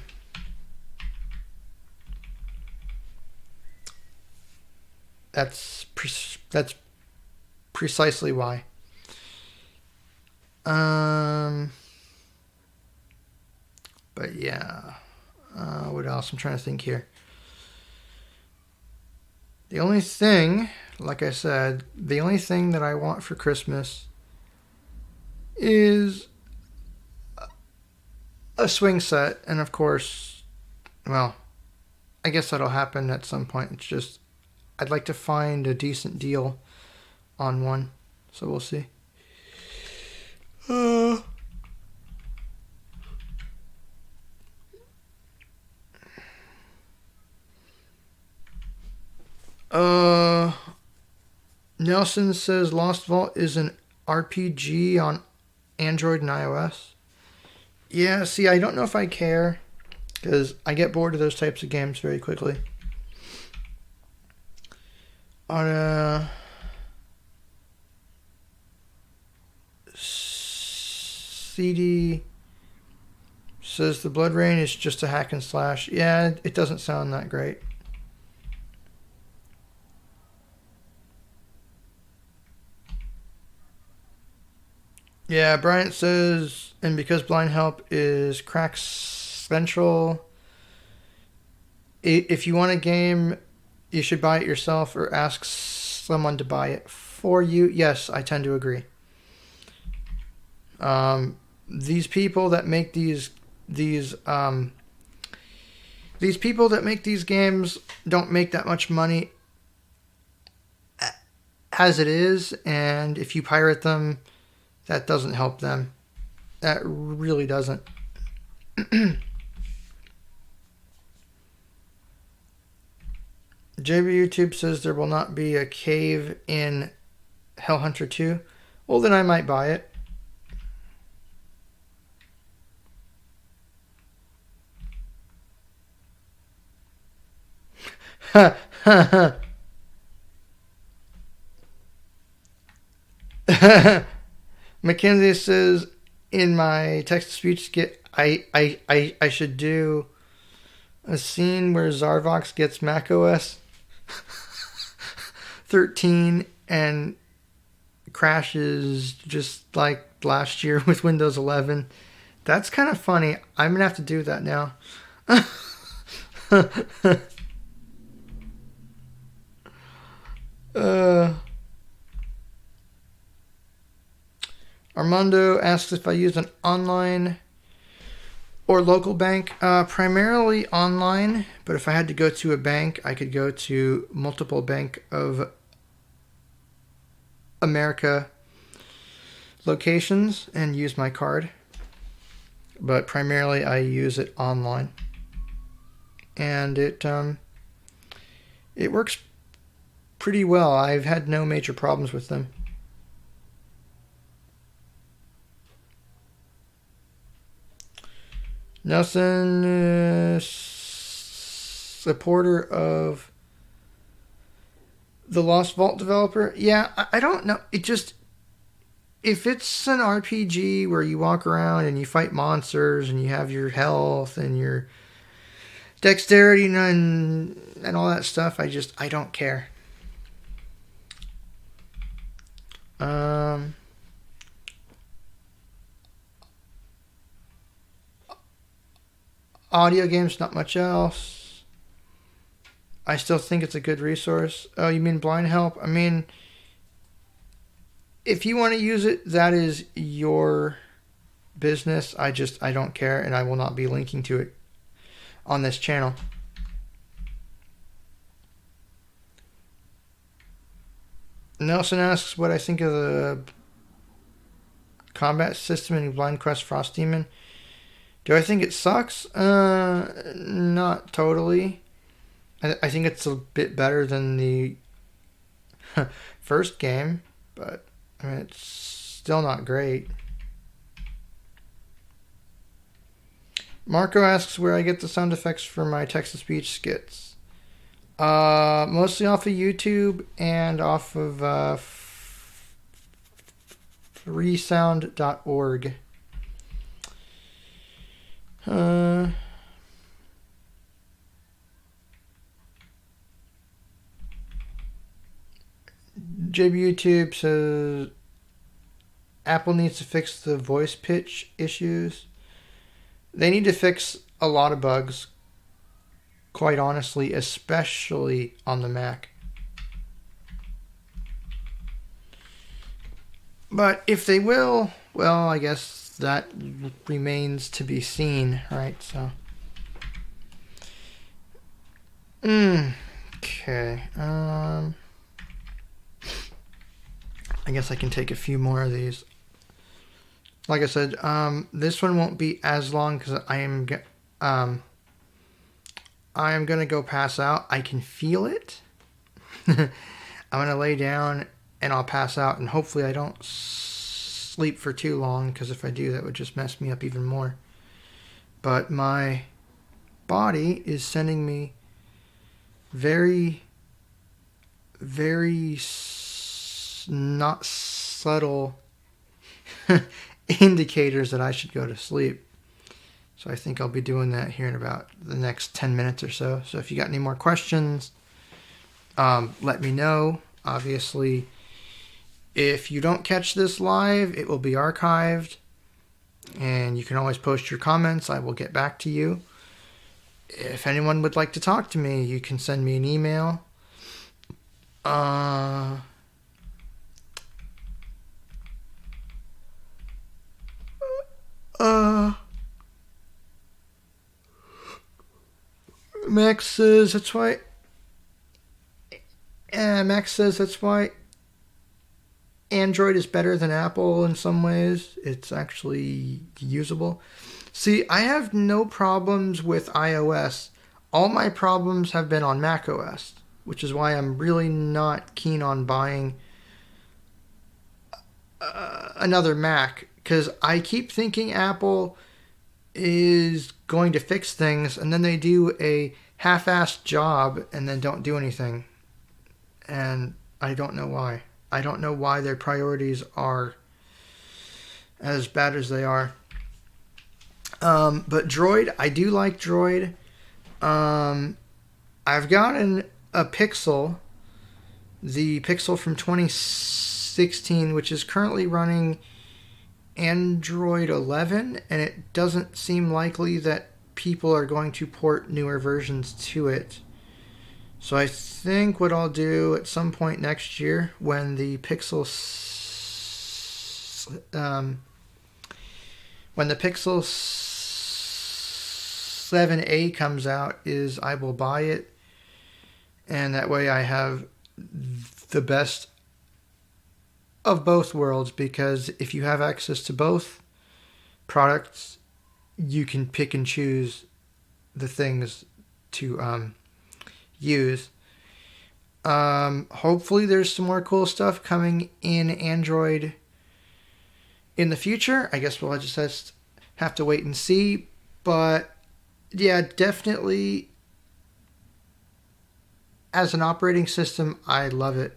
That's precisely why. But yeah. What else? I'm trying to think here. The only thing, like I said, the only thing that I want for Christmas is a swing set, and of course, well, I guess that'll happen at some point. It's just I'd like to find a decent deal on one, so we'll see. Nelson says Lost Vault is an RPG on Android and iOS. Yeah, see, I don't know if I care, because I get bored of those types of games very quickly. On CD says the Blood Rain is just a hack and slash. Yeah, it doesn't sound that great. Yeah, Bryant says, and because Blind Help is crack central, if you want a game, you should buy it yourself or ask someone to buy it for you. Yes, I tend to agree. These people that make these people that make these games don't make that much money as it is, and if you pirate them, that doesn't help them. That really doesn't. JB YouTube says there will not be a cave in Hellhunter 2. Well, then I might buy it. Mackenzie says in my text-to-speech skit, I should do a scene where Zarvox gets macOS 13 and crashes just like last year with Windows 11. That's kind of funny. I'm gonna have to do that now. Armando asks if I use an online or local bank. Primarily online, but if I had to go to a bank, I could go to multiple Bank of America locations and use my card. But primarily I use it online. And it works pretty well. I've had no major problems with them. Nelson, supporter of the Lost Vault developer. Yeah, I don't know. It just, if it's an RPG where you walk around and you fight monsters and you have your health and your dexterity and all that stuff, I don't care. Audio games, not much else. I still think it's a good resource. Oh, you mean Blind Help? I mean, if you want to use it, that is your business. I don't care, and I will not be linking to it on this channel. Nelson asks what I think of the combat system in Blind Quest Frost Demon. Do I think it sucks? Not totally. I think it's a bit better than the first game, but I mean, it's still not great. Marco asks where I get the sound effects for my text-to-speech skits. Mostly off of YouTube and off of freesound.org. JB YouTube says Apple needs to fix the voice pitch issues. They need to fix a lot of bugs, quite honestly, especially on the Mac. But if they will, well, I guess that remains to be seen, right? So, okay. I guess I can take a few more of these. Like I said, this one won't be as long because I am gonna go pass out. I can feel it. I'm gonna lay down and I'll pass out, and hopefully I don't sleep for too long, because if I do, that would just mess me up even more. But my body is sending me very, very not subtle indicators that I should go to sleep. So I think I'll be doing that here in about the next 10 minutes or so. So if you got any more questions, let me know. Obviously, if you don't catch this live, it will be archived, and you can always post your comments. I will get back to you. If anyone would like to talk to me, you can send me an email. Max says that's why. Max says that's why Android is better than Apple in some ways. It's actually usable. See, I have no problems with iOS. All my problems have been on macOS, which is why I'm really not keen on buying another Mac, because I keep thinking Apple is going to fix things, and then they do a half-assed job and then don't do anything. And I don't know why. I don't know why their priorities are as bad as they are. But Droid, I do like Droid. I've gotten a Pixel, the Pixel from 2016, which is currently running Android 11, and it doesn't seem likely that people are going to port newer versions to it. So I think what I'll do at some point next year, when the Pixel 7a comes out, is I will buy it, and that way I have the best of both worlds, because if you have access to both products, you can pick and choose the things to use. Hopefully there's some more cool stuff coming in Android in the future. I guess we'll just have to wait and see. But yeah, definitely as an operating system, I love it.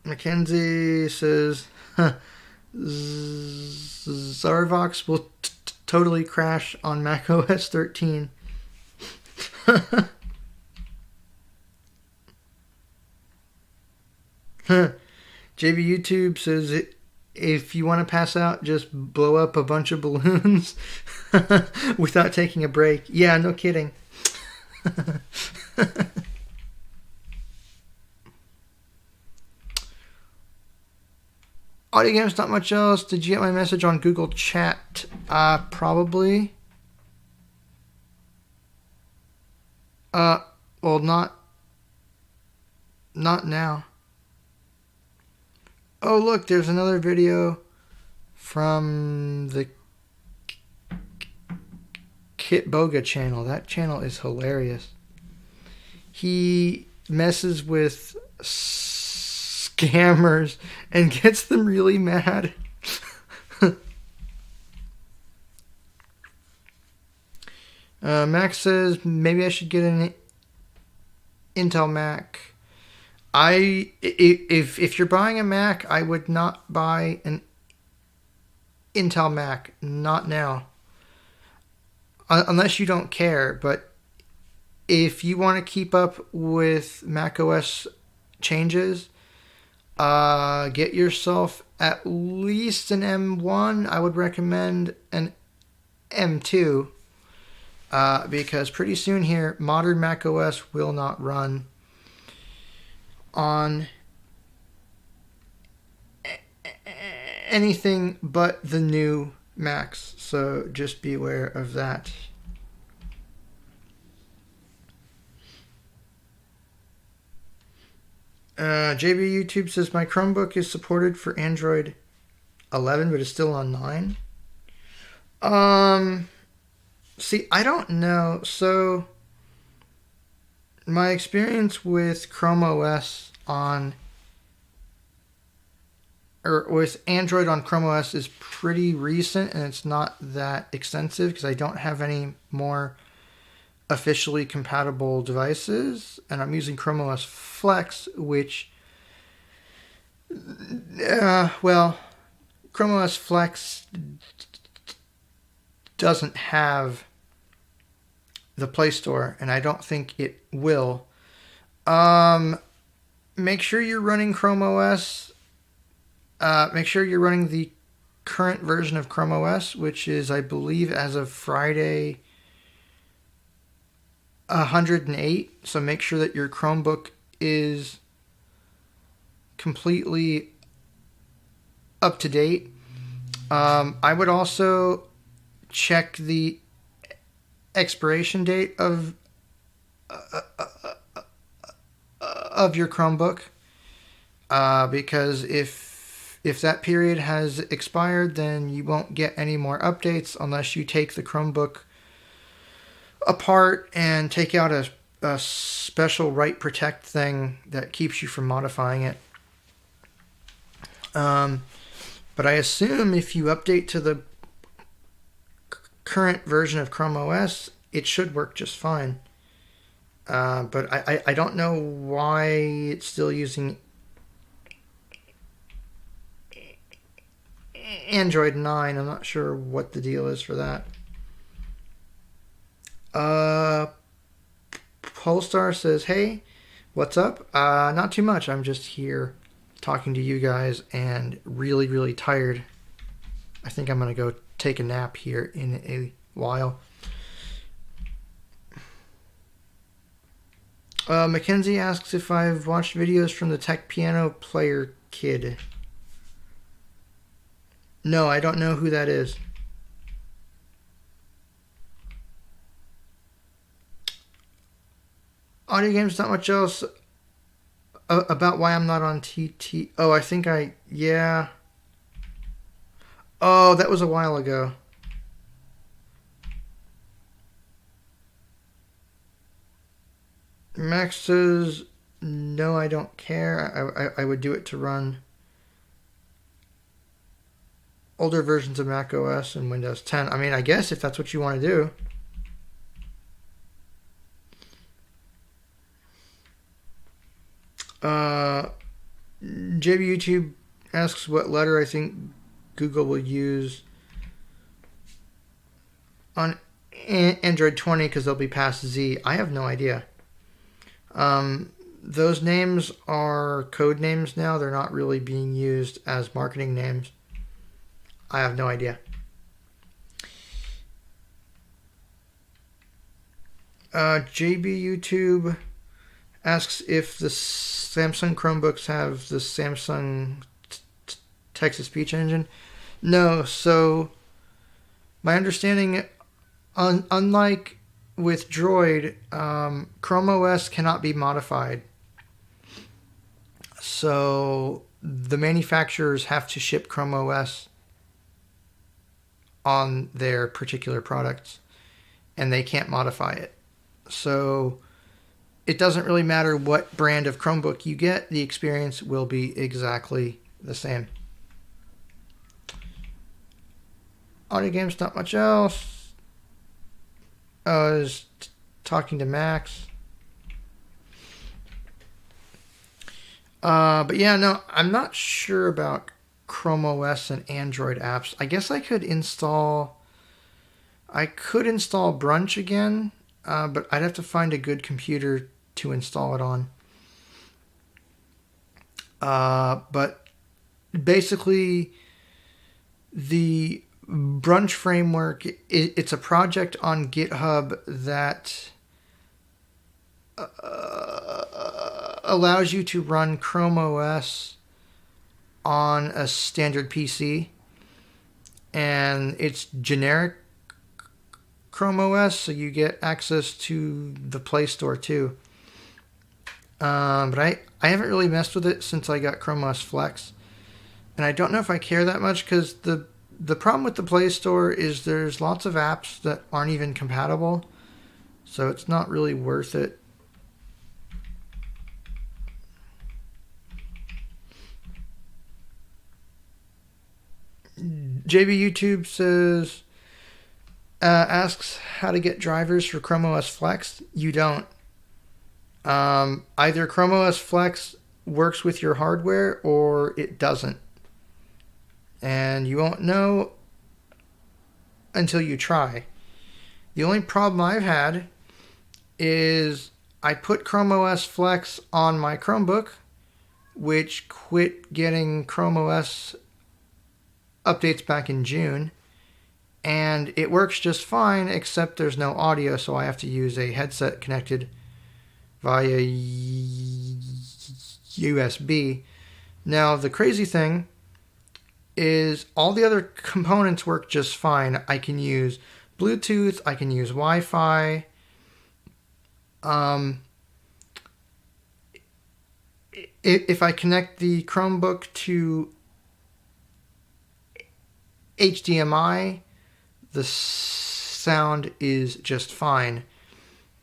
Mackenzie says, Zarvox will totally crash on macOS 13. JB YouTube says, if you want to pass out, just blow up a bunch of balloons without taking a break. Yeah, no kidding. Audio games, not much else. Did you get my message on Google Chat? Probably. Well, not now. Oh, look, there's another video from the Kitboga channel. That channel is hilarious. He messes with scammers and gets them really mad. Max says, maybe I should get an Intel Mac. If you're buying a Mac, I would not buy an Intel Mac. Not now. Unless you don't care. But if you want to keep up with macOS changes, get yourself at least an M1. I would recommend an M2. because pretty soon here, modern Mac OS will not run on anything but the new Macs. So just be aware of that. JB YouTube says my Chromebook is supported for Android 11, but it's still on 9. See, I don't know. So my experience with Chrome OS with Android on Chrome OS is pretty recent, and it's not that extensive because I don't have any more officially compatible devices, and I'm using Chrome OS Flex, which Chrome OS Flex doesn't have the Play Store, and I don't think it will. Make sure you're running Chrome OS. Make sure you're running the current version of Chrome OS, which is, I believe, as of Friday, 108. So make sure that your Chromebook is completely up to date. I would also check the expiration date of your Chromebook, because if that period has expired, then you won't get any more updates unless you take the Chromebook apart and take out a special write protect thing that keeps you from modifying it. But I assume if you update to the current version of Chrome OS, it should work just fine. But I don't know why it's still using Android 9. I'm not sure what the deal is for that. Polestar says, hey, what's up? Not too much. I'm just here talking to you guys and really, really tired. I think I'm going to go take a nap here in a while. Mackenzie asks if I've watched videos from the Tech Piano Player Kid. No, I don't know who that is. Audio games, not much else about why I'm not on TT. Oh, I think yeah. Oh, that was a while ago. Max says, no, I don't care. I would do it to run older versions of Mac OS and Windows 10. I mean, I guess if that's what you want to do. JB YouTube asks what letter I think Google will use on Android 20 because they'll be past Z. I have no idea. Those names are code names now. They're not really being used as marketing names. I have no idea. JB YouTube asks if the Samsung Chromebooks have the Samsung text-to-speech engine. No, so my understanding, unlike with Droid, Chrome OS cannot be modified. So the manufacturers have to ship Chrome OS on their particular products, and they can't modify it. So it doesn't really matter what brand of Chromebook you get, the experience will be exactly the same. Audio games, not much else. I was talking to Max. But yeah, no, I'm not sure about Chrome OS and Android apps. I guess I could install Brunch again, but I'd have to find a good computer to install it on. But basically, the Brunch Framework, it's a project on GitHub that allows you to run Chrome OS on a standard PC, and it's generic Chrome OS, so you get access to the Play Store too. But I haven't really messed with it since I got Chrome OS Flex, and I don't know if I care that much because the problem with the Play Store is there's lots of apps that aren't even compatible, so it's not really worth it. JB YouTube says, asks how to get drivers for Chrome OS Flex. You don't. Either Chrome OS Flex works with your hardware or it doesn't. And you won't know until you try. The only problem I've had is I put Chrome OS Flex on my Chromebook, which quit getting Chrome OS updates back in June, and it works just fine, except there's no audio, so I have to use a headset connected via USB. Now, the crazy thing is all the other components work just fine. I can use Bluetooth, I can use Wi-Fi. If I connect the Chromebook to HDMI, the sound is just fine.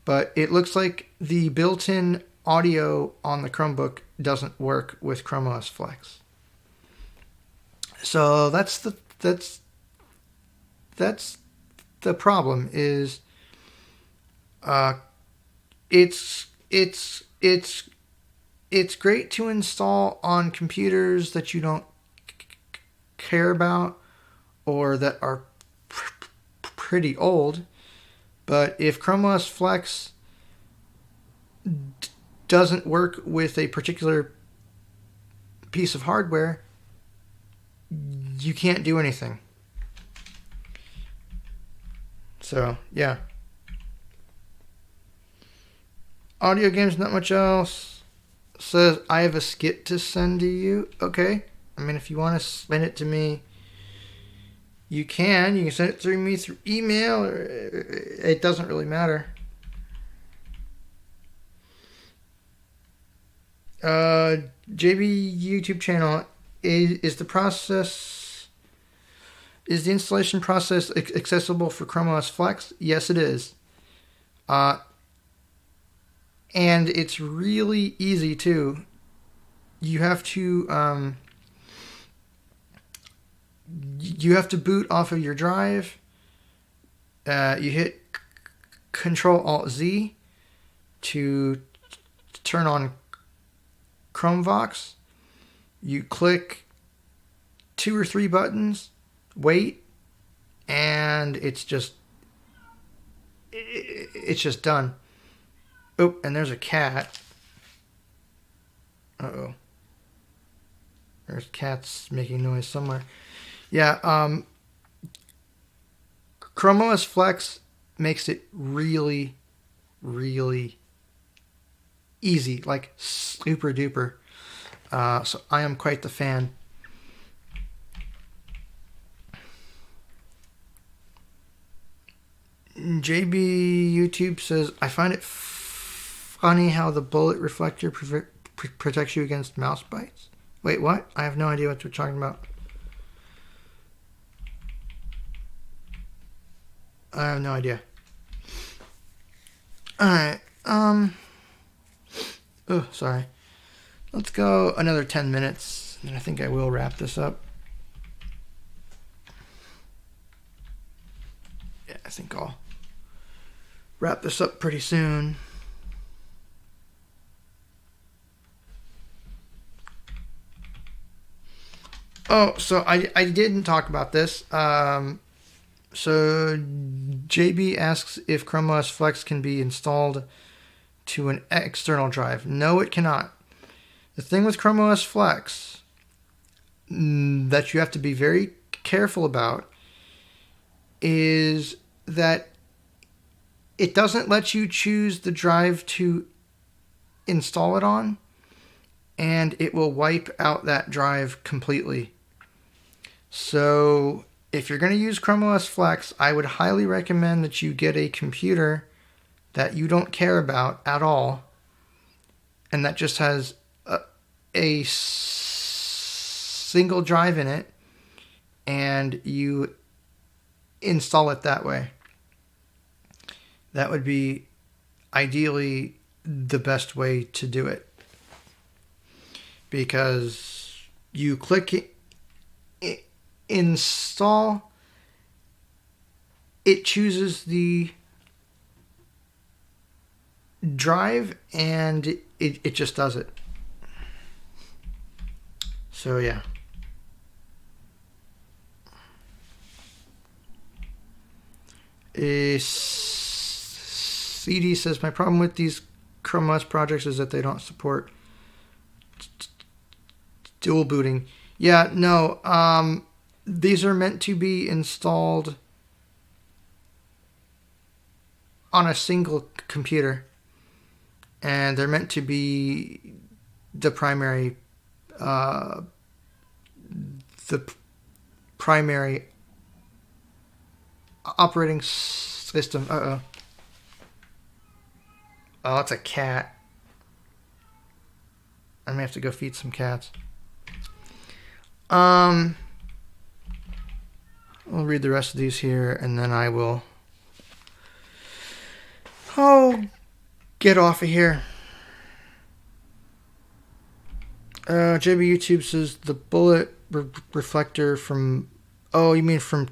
But it looks like the built-in audio on the Chromebook doesn't work with Chrome OS Flex. So that's the problem. Is it's great to install on computers that you don't care about or that are pretty old, but if Chrome OS Flex doesn't work with a particular piece of hardware, you can't do anything. So, yeah. Audio games, not much else. Says, I have a skit to send to you. Okay. I mean, if you want to send it to me, you can. You can send it through me through email. Or it doesn't really matter. JB YouTube channel. Is the installation process accessible for Chrome OS Flex? Yes, it is. And it's really easy too. You have to boot off of your drive. You hit Control-Alt-Z to turn on ChromeVox. You click 2 or 3 buttons, wait, and it's just done. Oh, and there's a cat. Uh-oh. There's cats making noise somewhere. Yeah, Chrome OS Flex makes it really, really easy, like super duper. So I am quite the fan. JB YouTube says, I find it funny how the bullet reflector protects you against mouse bites. Wait, what? I have no idea what you're talking about. I have no idea. Alright, oh, sorry. Let's go another 10 minutes, and I think I will wrap this up. Yeah, I think I'll wrap this up pretty soon. Oh, so I didn't talk about this. So JB asks if Chrome OS Flex can be installed to an external drive. No, it cannot. The thing with Chrome OS Flex that you have to be very careful about is that it doesn't let you choose the drive to install it on, and it will wipe out that drive completely. So if you're going to use Chrome OS Flex, I would highly recommend that you get a computer that you don't care about at all, and that just has a single drive in it, and you install it that way. That would be ideally the best way to do it, because you click install, it chooses the drive, and it just does it. So yeah. CD says, my problem with these Chrome OS projects is that they don't support dual booting. Yeah, no. These are meant to be installed on a single computer, and they're meant to be the primary operating system. Oh, it's a cat. I may have to go feed some cats. I'll read the rest of these here, and then I'll get off of here. JB YouTube says the bullet reflector from... Oh, you mean from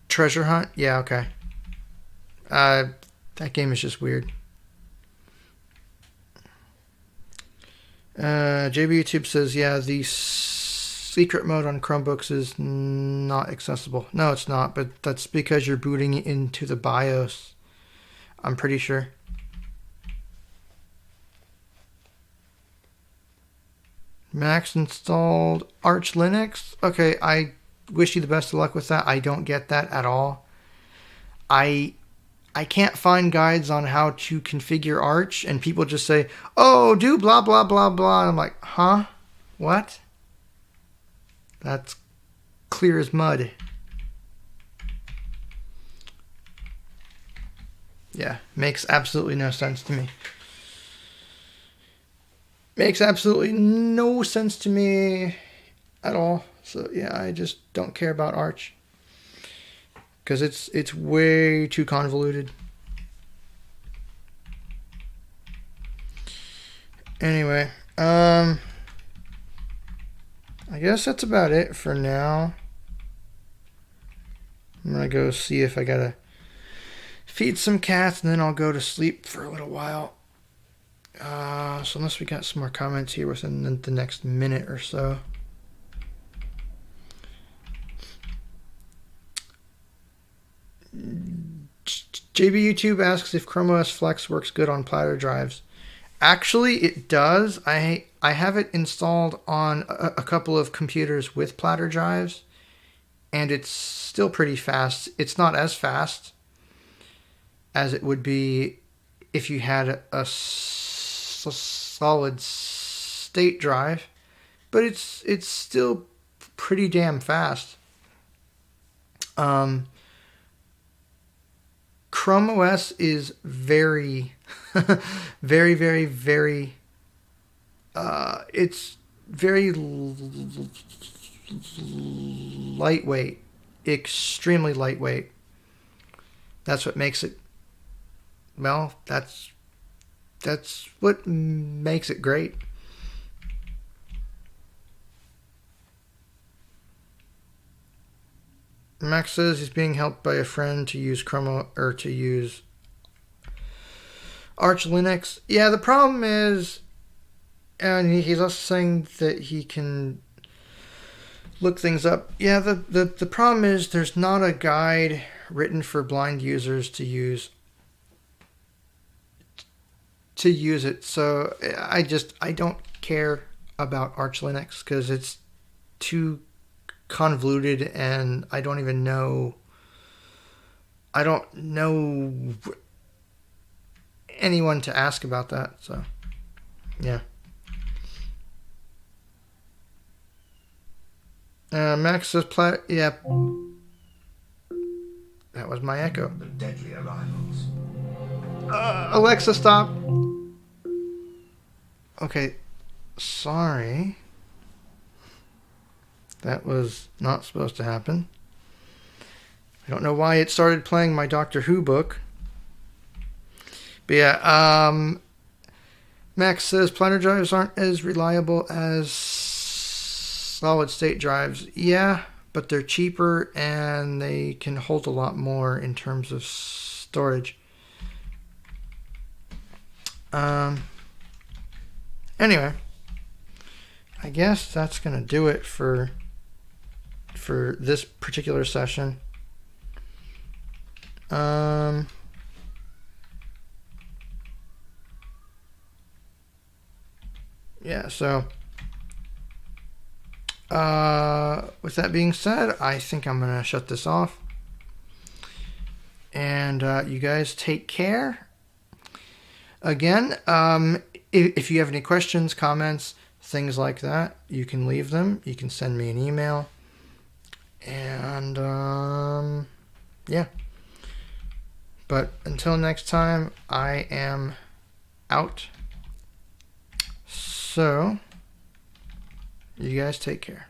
Treasure Hunt? Yeah, okay. That game is just weird. JB YouTube says, yeah, the secret mode on Chromebooks is not accessible. No, it's not, but that's because you're booting into the BIOS, I'm pretty sure. Max installed Arch Linux. Okay, I wish you the best of luck with that. I don't get that at all. I can't find guides on how to configure Arch, and people just say, oh, do blah, blah, blah, blah. And I'm like, huh? What? That's clear as mud. Yeah, makes absolutely no sense to me. Makes absolutely no sense to me at all. So yeah, I just don't care about Arch, because it's way too convoluted. Anyway, I guess that's about it for now. I'm gonna go see if I gotta feed some cats, and then I'll go to sleep for a little while. So unless we got some more comments here within the next minute or so. JB YouTube asks if Chrome OS Flex works good on platter drives. Actually, it does. I have it installed on a couple of computers with platter drives, and it's still pretty fast. It's not as fast as it would be if you had a solid state drive, but it's still pretty damn fast. Chrome OS is very, very, very, very, it's very lightweight, extremely lightweight. That's what makes it, well, that's what makes it great. Max says he's being helped by a friend to use to use Arch Linux. Yeah, the problem is, and he's also saying that he can look things up. Yeah, the problem is there's not a guide written for blind users to use it. So I don't care about Arch Linux because it's too convoluted, and I don't even know I don't know anyone to ask about that, so yeah. Max says, yeah. That was my echo. The deadly arrivals. Alexa, stop. Okay, sorry. That was not supposed to happen. I don't know why it started playing my Doctor Who book. But yeah, Max says planar drives aren't as reliable as solid state drives. Yeah, but they're cheaper and they can hold a lot more in terms of storage. Anyway, I guess that's gonna do it for this particular session. Yeah, so with that being said, I think I'm gonna shut this off. And you guys take care. Again, if you have any questions, comments, things like that, you can leave them. You can send me an email. And yeah. But until next time, I am out. So, you guys take care.